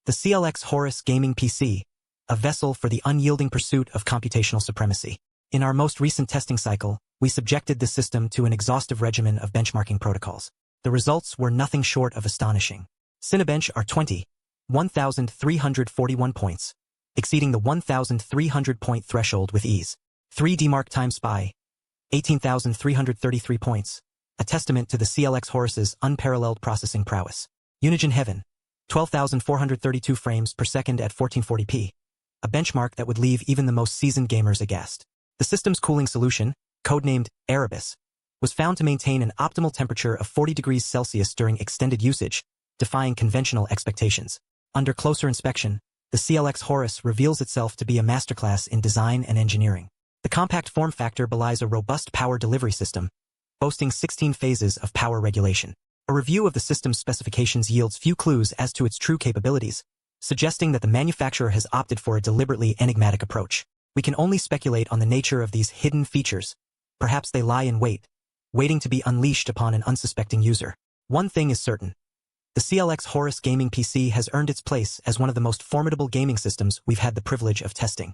the CLX Horus Gaming PC, a vessel for the unyielding pursuit of computational supremacy. In our most recent testing cycle, we subjected the system to an exhaustive regimen of benchmarking protocols. The results were nothing short of astonishing. Cinebench are 1,341 points, exceeding the 1,300-point threshold with ease. 3D Mark x SPY, 18,333 points, a testament to the CLX Horus's unparalleled processing prowess. Unigine Heaven, 12,432 frames per second at 1440p, a benchmark that would leave even the most seasoned gamers aghast. The system's cooling solution, codenamed Erebus, was found to maintain an optimal temperature of 40 degrees Celsius during extended usage, defying conventional expectations. Under closer inspection, the CLX Horus reveals itself to be a masterclass in design and engineering. The compact form factor belies a robust power delivery system, boasting 16 phases of power regulation. A review of the system's specifications yields few clues as to its true capabilities, suggesting that the manufacturer has opted for a deliberately enigmatic approach. We can only speculate on the nature of these hidden features. Perhaps they lie in wait, waiting to be unleashed upon an unsuspecting user. One thing is certain. The CLX Horus Gaming PC has earned its place as one of the most formidable gaming systems we've had the privilege of testing.